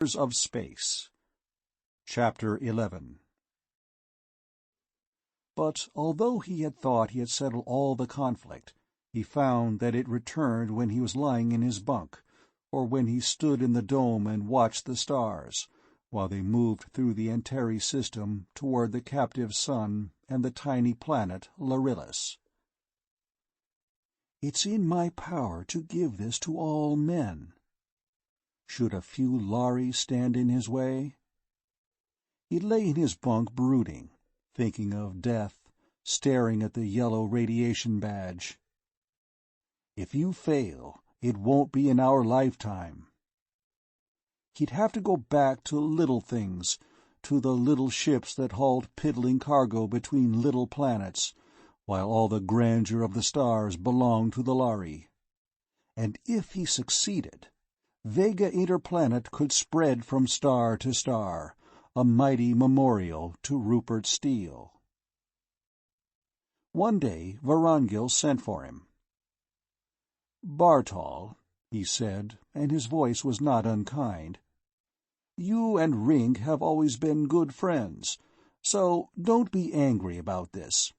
Wonders of Space. Chapter 11. But although he had thought he had settled all the conflict, he found that it returned when he was lying in his bunk, or when he stood in the dome and watched the stars, while they moved through the Antares system toward the captive sun and the tiny planet Lharillis. "It's in my power to give this to all men. Should a few Lhari stand in his way?" He lay in his bunk brooding, thinking of death, staring at the yellow radiation badge. "If you fail, it won't be in our lifetime." He'd have to go back to little things, to the little ships that hauled piddling cargo between little planets, while all the grandeur of the stars belonged to the Lhari. And if he succeeded, Vega Interplanet could spread from star to star, a mighty memorial to Rupert Steele. One day Vorongil sent for him. "Bartol," he said, and his voice was not unkind, "you and Ring have always been good friends, so don't be angry about this.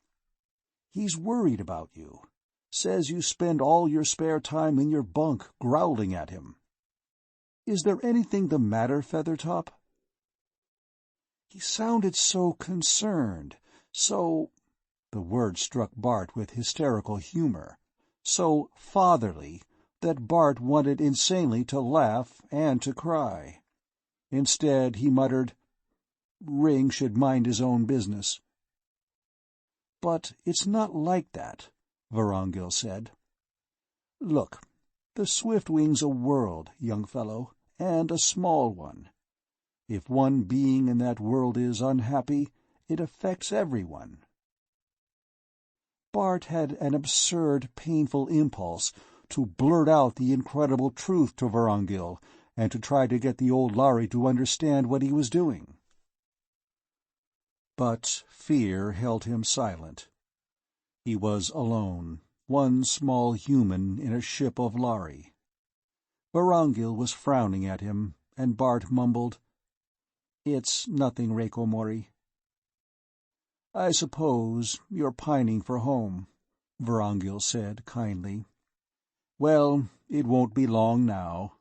He's worried about you. Says you spend all your spare time in your bunk growling at him. Is there anything the matter, Feathertop?" He sounded so concerned, so— the word struck Bart with hysterical humor— so fatherly, that Bart wanted insanely to laugh and to cry. Instead, he muttered, "Ring should mind his own business." "But it's not like that," Vorongil said. "Look, the Swiftwing's a world, young fellow, and a small one. If one being in that world is unhappy, it affects everyone." Bart had an absurd, painful impulse to blurt out the incredible truth to Vorongil and to try to get the old Lhari to understand what he was doing. But fear held him silent. He was alone, one small human in a ship of Lhari. Vorongil was frowning at him, and Bart mumbled, "It's nothing, Reiko Mori." "I suppose you're pining for home," Vorongil said kindly. "Well, it won't be long now."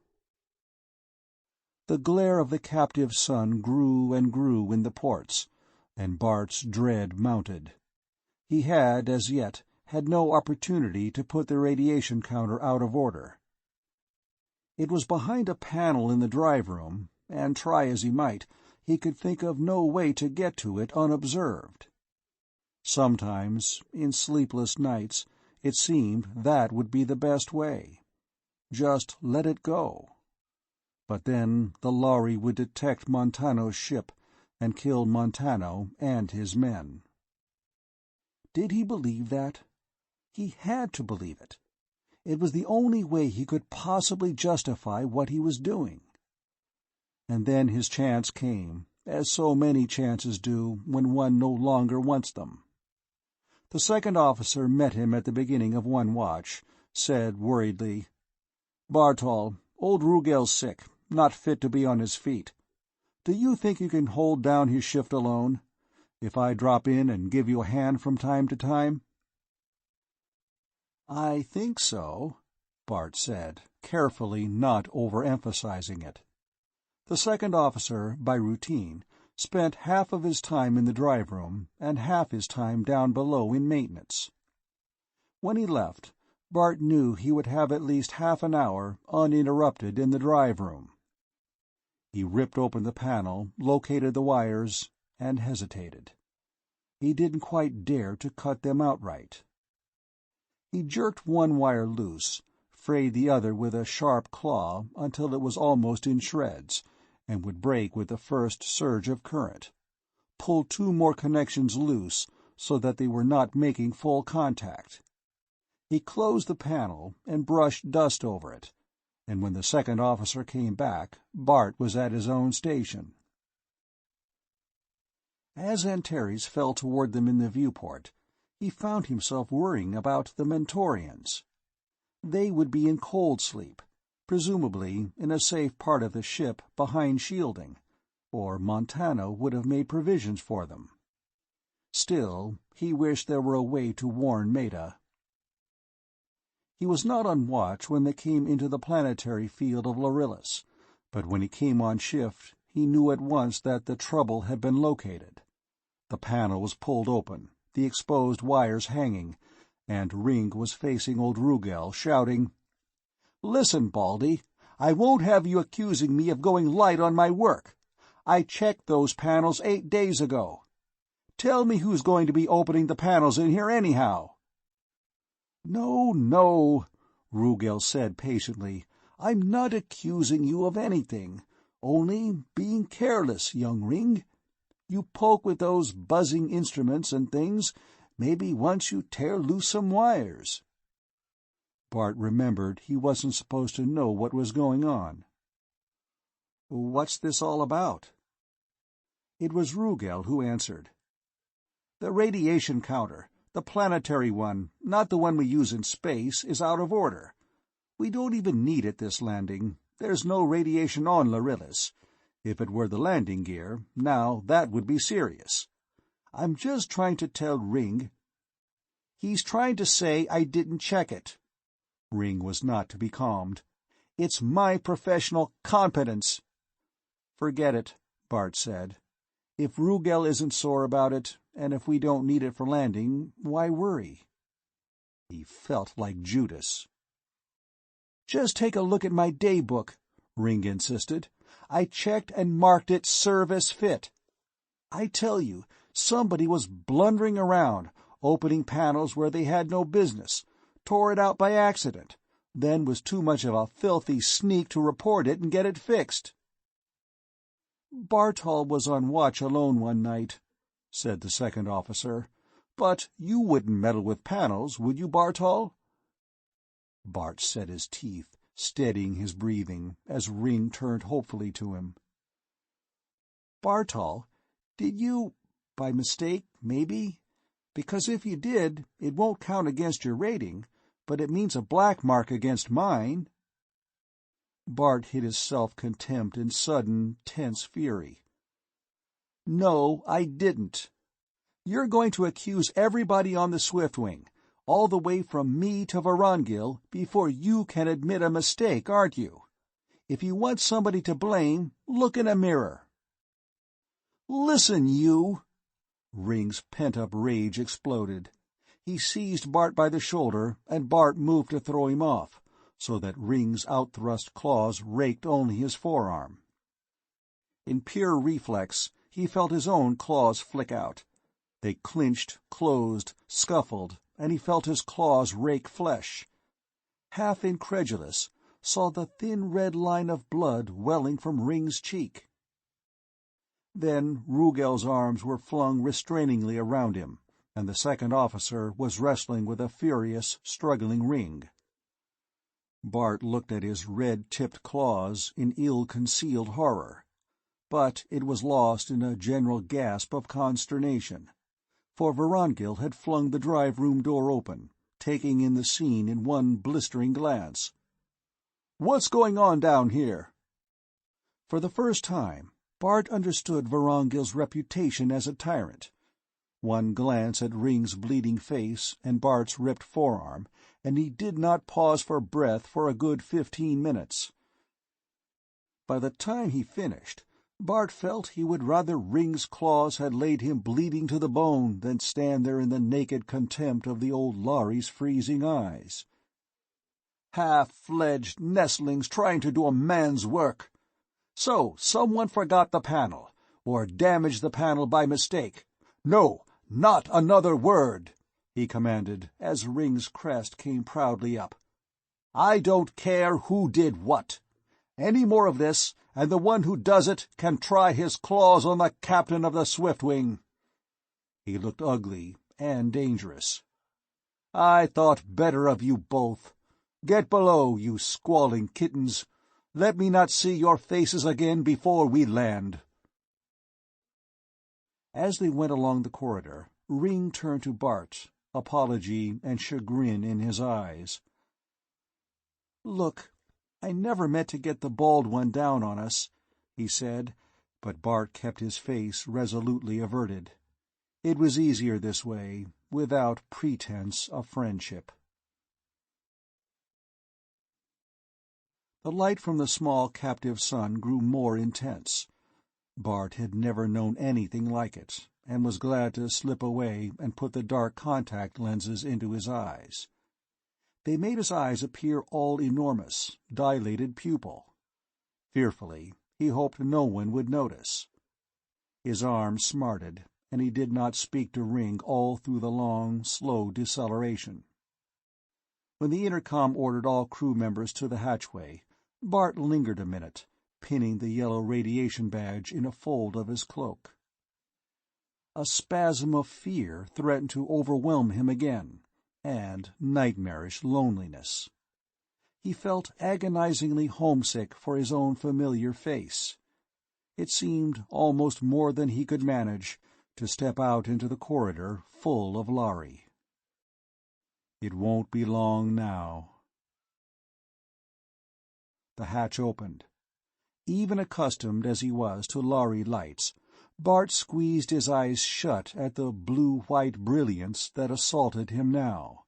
The glare of the captive sun grew and grew in the ports, and Bart's dread mounted. He had, as yet, had no opportunity to put the radiation counter out of order. It was behind a panel in the drive-room, and try as he might, he could think of no way to get to it unobserved. Sometimes, in sleepless nights, it seemed that would be the best way. Just let it go. But then the Lhari would detect Montano's ship and kill Montano and his men. Did he believe that? He had to believe it. It was the only way he could possibly justify what he was doing. And then his chance came, as so many chances do when one no longer wants them. The second officer met him at the beginning of one watch, said worriedly, "Bartol, old Rugel's sick, not fit to be on his feet. Do you think you can hold down his shift alone? If I drop in and give you a hand from time to time?" "I think so," Bart said, carefully not overemphasizing it. The second officer, by routine, spent half of his time in the drive-room and half his time down below in maintenance. When he left, Bart knew he would have at least half an hour uninterrupted in the drive-room. He ripped open the panel, located the wires, and hesitated. He didn't quite dare to cut them outright. He jerked one wire loose, frayed the other with a sharp claw until it was almost in shreds, and would break with the first surge of current, pulled two more connections loose so that they were not making full contact. He closed the panel and brushed dust over it, and when the second officer came back, Bart was at his own station. As Antares fell toward them in the viewport, he found himself worrying about the Mentorians. They would be in cold sleep, presumably in a safe part of the ship behind shielding, or Montano would have made provisions for them. Still, he wished there were a way to warn Meta. He was not on watch when they came into the planetary field of Lorillus, but when he came on shift he knew at once that the trouble had been located. The panel was pulled open, the exposed wires hanging, and Ring was facing old Rugel, shouting, "Listen, Baldy, I won't have you accusing me of going light on my work. I checked those panels 8 days ago. Tell me who's going to be opening the panels in here anyhow." "No, no," Rugel said patiently. "I'm not accusing you of anything, only being careless, young Ring. You poke with those buzzing instruments and things, maybe once you tear loose some wires." Bart remembered he wasn't supposed to know what was going on. "What's this all about?" It was Rugel who answered. "The radiation counter, the planetary one, not the one we use in space, is out of order. We don't even need it this landing. There's no radiation on Lorillus. If it were the landing gear, now that would be serious. I'm just trying to tell Ring—" "He's trying to say I didn't check it." Ring was not to be calmed. "It's my professional competence." "Forget it," Bart said. "If Rugel isn't sore about it, and if we don't need it for landing, why worry?" He felt like Judas. "Just take a look at my daybook," Ring insisted. "I checked and marked it service fit. I tell you, somebody was blundering around, opening panels where they had no business, tore it out by accident, then was too much of a filthy sneak to report it and get it fixed." "Bartol was on watch alone one night," said the second officer. "But you wouldn't meddle with panels, would you, Bartol?" Bart set his teeth, steadying his breathing, as Ring turned hopefully to him. "Bartol, did you, by mistake, maybe? Because if you did, it won't count against your rating, but it means a black mark against mine." Bart hid his self-contempt in sudden, tense fury. "No, I didn't. You're going to accuse everybody on the Swiftwing, all the way from me to Vorongil, before you can admit a mistake, aren't you? If you want somebody to blame, look in a mirror." "Listen, you—" Ring's pent-up rage exploded. He seized Bart by the shoulder, and Bart moved to throw him off, so that Ring's outthrust claws raked only his forearm. In pure reflex, he felt his own claws flick out. They clinched, closed, scuffled, and he felt his claws rake flesh. Half incredulous, saw the thin red line of blood welling from Ring's cheek. Then Rugel's arms were flung restrainingly around him, and the second officer was wrestling with a furious, struggling Ring. Bart looked at his red-tipped claws in ill-concealed horror, but it was lost in a general gasp of consternation, for Vorongil had flung the drive-room door open, taking in the scene in one blistering glance. "What's going on down here?" For the first time, Bart understood Vorongil's reputation as a tyrant. One glance at Ring's bleeding face and Bart's ripped forearm, and he did not pause for breath for a good 15 minutes. By the time he finished, Bart felt he would rather Ring's claws had laid him bleeding to the bone than stand there in the naked contempt of the old Lhari's freezing eyes. "Half-fledged nestlings trying to do a man's work. So, someone forgot the panel, or damaged the panel by mistake. No, not another word!" he commanded, as Ring's crest came proudly up. "I don't care who did what. Any more of this, and the one who does it can try his claws on the captain of the Swiftwing." He looked ugly and dangerous. "I thought better of you both. Get below, you squalling kittens. Let me not see your faces again before we land." As they went along the corridor, Ring turned to Bart, apology and chagrin in his eyes. "Look, "I never meant to get the bald one down on us," he said, but Bart kept his face resolutely averted. It was easier this way, without pretense of friendship. The light from the small captive sun grew more intense. Bart had never known anything like it, and was glad to slip away and put the dark contact lenses into his eyes. They made his eyes appear all enormous, dilated pupil. Fearfully, he hoped no one would notice. His arm smarted, and he did not speak to Ring all through the long, slow deceleration. When the intercom ordered all crew members to the hatchway, Bart lingered a minute, pinning the yellow radiation badge in a fold of his cloak. A spasm of fear threatened to overwhelm him again, and nightmarish loneliness. He felt agonizingly homesick for his own familiar face. It seemed almost more than he could manage to step out into the corridor full of Lhari. It won't be long now. The hatch opened. Even accustomed as he was to Lhari lights, Bart squeezed his eyes shut at the blue-white brilliance that assaulted him now.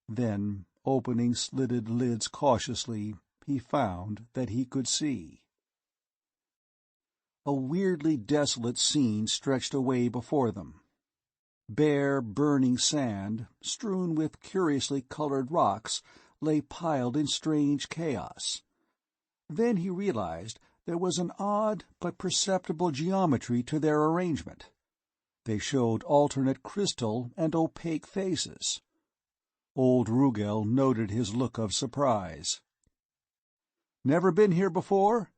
Then, opening slitted lids cautiously, he found that he could see. A weirdly desolate scene stretched away before them. Bare, burning sand, strewn with curiously colored rocks, lay piled in strange chaos. Then he realized there was an odd but perceptible geometry to their arrangement. They showed alternate crystal and opaque faces. Old Rugel noted his look of surprise. "Never been here before?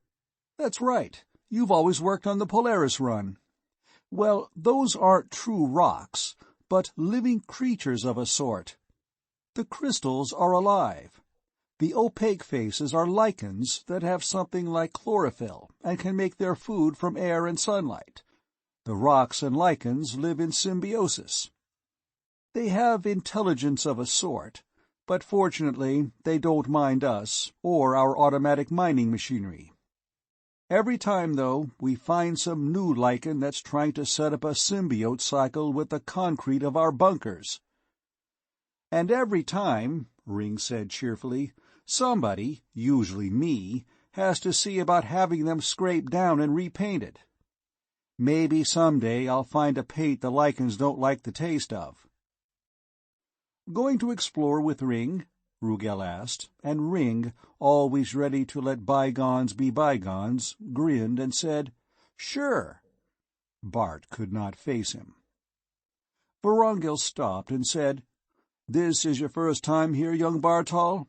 That's right. You've always worked on the Polaris run. Well, those aren't true rocks, but living creatures of a sort. The crystals are alive. The opaque faces are lichens that have something like chlorophyll and can make their food from air and sunlight. The rocks and lichens live in symbiosis. They have intelligence of a sort, but fortunately they don't mind us or our automatic mining machinery. Every time, though, we find some new lichen that's trying to set up a symbiote cycle with the concrete of our bunkers." "And every time," Ring said cheerfully, "somebody, usually me, has to see about having them scraped down and repainted. Maybe someday I'll find a paint the lichens don't like the taste of." "Going to explore with Ring?" Rugel asked, and Ring, always ready to let bygones be bygones, grinned and said, "Sure." Bart could not face him. Vorongil stopped and said, "This is your first time here, young Bartol?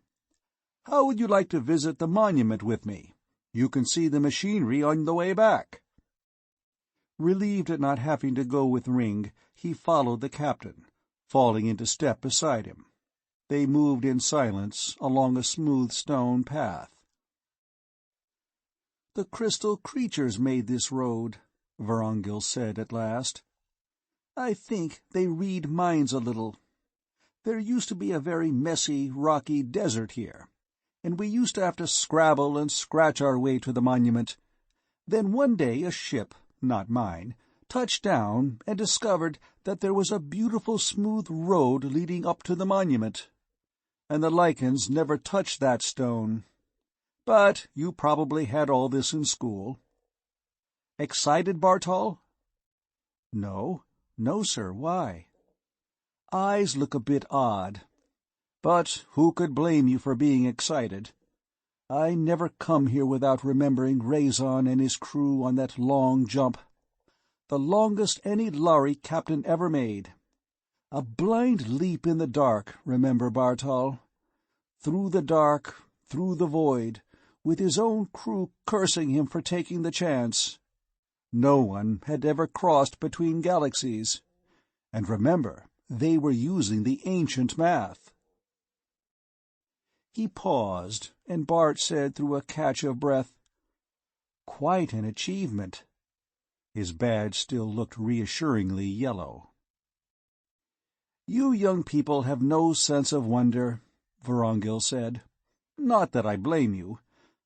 How would you like to visit the monument with me? You can see the machinery on the way back." Relieved at not having to go with Ring, he followed the captain, falling into step beside him. They moved in silence along a smooth stone path. "The crystal creatures made this road," Vorongil said at last. "I think they read minds a little. There used to be a very messy, rocky desert here, and we used to have to scrabble and scratch our way to the monument. Then one day a ship, not mine, touched down and discovered that there was a beautiful smooth road leading up to the monument. And the lichens never touched that stone. But you probably had all this in school." "Excited, Bartol?" "No. No, sir. Why?" "Eyes look a bit odd. But who could blame you for being excited? I never come here without remembering Rhazon and his crew on that long jump. The longest any Lhari captain ever made. A blind leap in the dark, remember, Bartol? Through the dark, through the void, with his own crew cursing him for taking the chance. No one had ever crossed between galaxies. And remember, they were using the ancient math." He paused, and Bart said through a catch of breath, "Quite an achievement." His badge still looked reassuringly yellow. "You young people have no sense of wonder," Vorongil said. "Not that I blame you.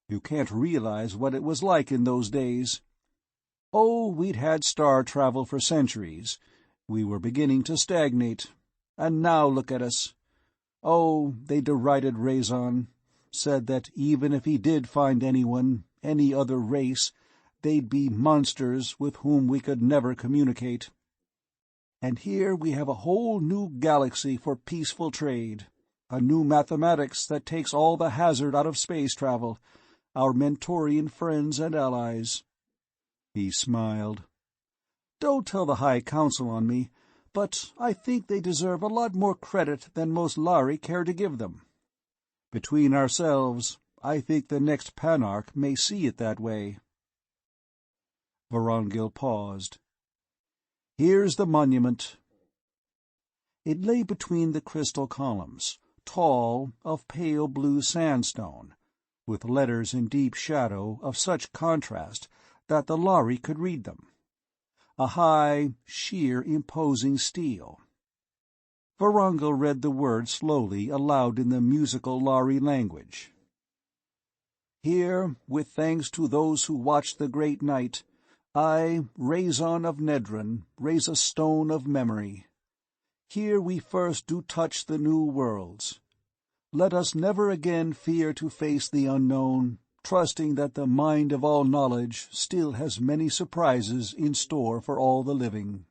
You can't realize what it was like in those days. Oh, we'd had star travel for centuries. We were beginning to stagnate. And now look at us. Oh, they derided Raison, said that even if he did find anyone, any other race, they'd be monsters with whom we could never communicate. And here we have a whole new galaxy for peaceful trade, a new mathematics that takes all the hazard out of space travel, our Mentorian friends and allies." He smiled. "Don't tell the High Council on me, but I think they deserve a lot more credit than most Lhari care to give them. Between ourselves, I think the next Panarch may see it that way." Vorongil paused. "Here's the monument." It lay between the crystal columns, tall, of pale blue sandstone, with letters in deep shadow of such contrast that the Lhari could read them. A high, sheer, imposing stele. Vorongil read the words slowly aloud in the musical Lhari language. "Here, with thanks to those who watched the great night, I, Raison of Nedran, raise a stone of memory. Here we first do touch the new worlds. Let us never again fear to face the unknown, trusting that the mind of all knowledge still has many surprises in store for all the living."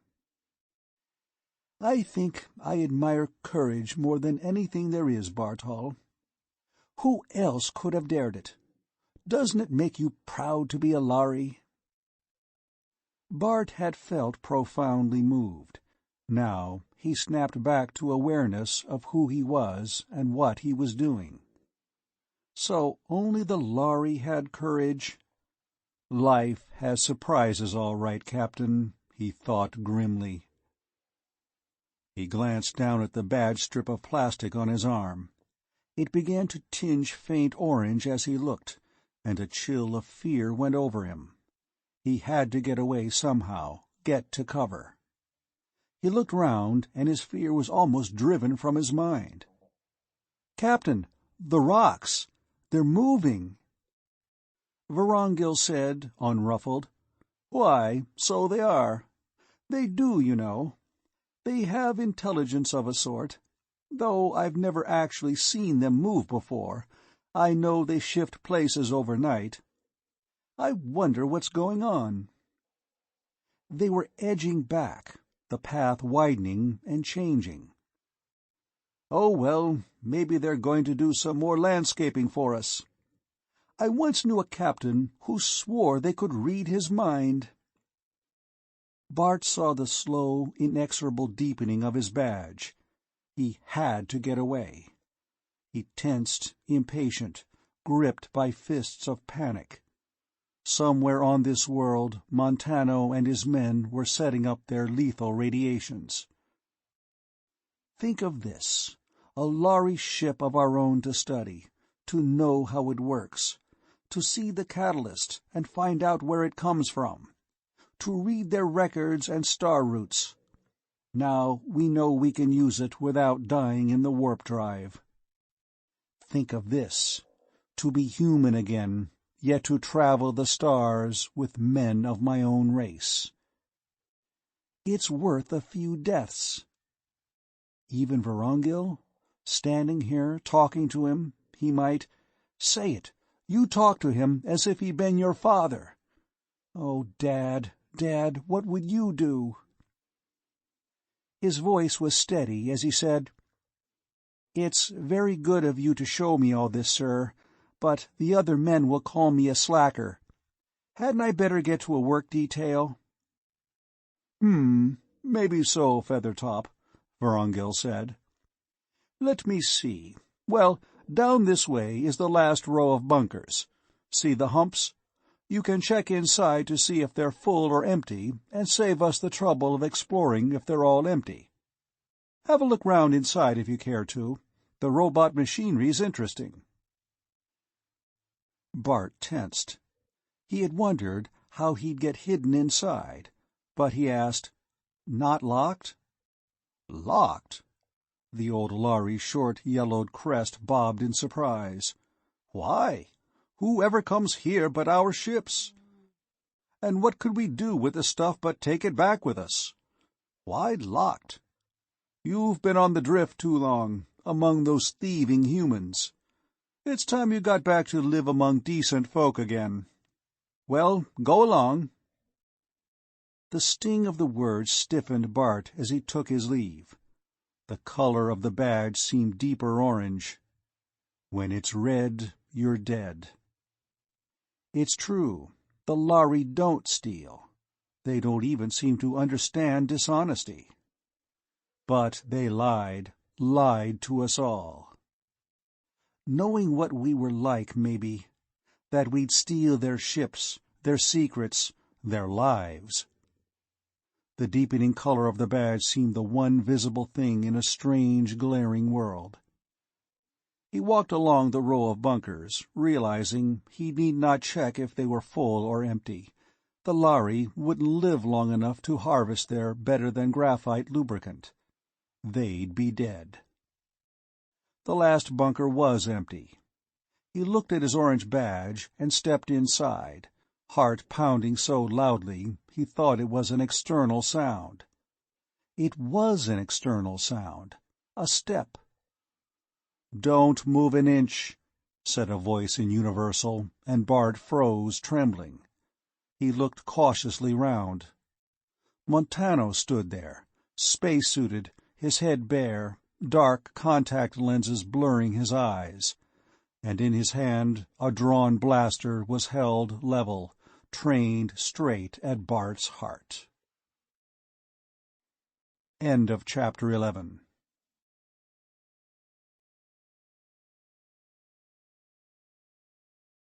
"I think I admire courage more than anything there is, Bartol. Who else could have dared it? Doesn't it make you proud to be a Lhari?" Bart had felt profoundly moved. Now he snapped back to awareness of who he was and what he was doing. So only the Lhari had courage? Life has surprises all right, Captain, he thought grimly. He glanced down at the badge strip of plastic on his arm. It began to tinge faint orange as he looked, and a chill of fear went over him. He had to get away somehow, get to cover. He looked round, and his fear was almost driven from his mind. "Captain, the rocks! They're moving!" Vorongil said, unruffled, "Why, so they are. They do, you know. They have intelligence of a sort. Though I've never actually seen them move before, I know they shift places overnight. I wonder what's going on." They were edging back, the path widening and changing. "Oh well, maybe they're going to do some more landscaping for us. I once knew a captain who swore they could read his mind." Bart saw the slow, inexorable deepening of his badge. He had to get away. He tensed, impatient, gripped by fists of panic. Somewhere on this world, Montano and his men were setting up their lethal radiations. Think of this. A Lhari ship of our own to study, to know how it works, to see the catalyst and find out where it comes from, to read their records and star routes. Now we know we can use it without dying in the warp drive. Think of this. To be human again, yet to travel the stars with men of my own race. It's worth a few deaths. Even Vorongil? Standing here, talking to him, he might— Say it! You talk to him as if he'd been your father. Oh, Dad, Dad, what would you do? His voice was steady as he said, "It's very good of you to show me all this, sir, but the other men will call me a slacker. Hadn't I better get to a work detail?" Maybe so, Feathertop," Vorongil said. "Let me see. Well, down this way is the last row of bunkers. See the humps? You can check inside to see if they're full or empty, and save us the trouble of exploring if they're all empty. Have a look round inside if you care to. The robot machinery's interesting." Bart tensed. He had wondered how he'd get hidden inside, but he asked, "Not locked?" "Locked?" The old Lhari's short, yellowed crest bobbed in surprise. "Why? Who ever comes here but our ships? And what could we do with the stuff but take it back with us? Why locked? You've been on the drift too long, among those thieving humans. It's time you got back to live among decent folk again. Well, go along." The sting of the words stiffened Bart as he took his leave. The color of the badge seemed deeper orange. When it's red, you're dead. It's true. The Lhari don't steal. They don't even seem to understand dishonesty. But they lied to us all. Knowing what we were like, maybe. That we'd steal their ships, their secrets, their lives. The deepening color of the badge seemed the one visible thing in a strange, glaring world. He walked along the row of bunkers, realizing he need not check if they were full or empty. The Lhari wouldn't live long enough to harvest their better-than-graphite lubricant. They'd be dead. The last bunker was empty. He looked at his orange badge and stepped inside, heart pounding so loudly he thought it was an external sound. It was an external sound. A step. "Don't move an inch," said a voice in Universal, and Bart froze, trembling. He looked cautiously round. Montano stood there, space-suited, his head bare, dark contact lenses blurring his eyes, and in his hand a drawn blaster was held level, trained straight at Bart's heart. End of Chapter 11.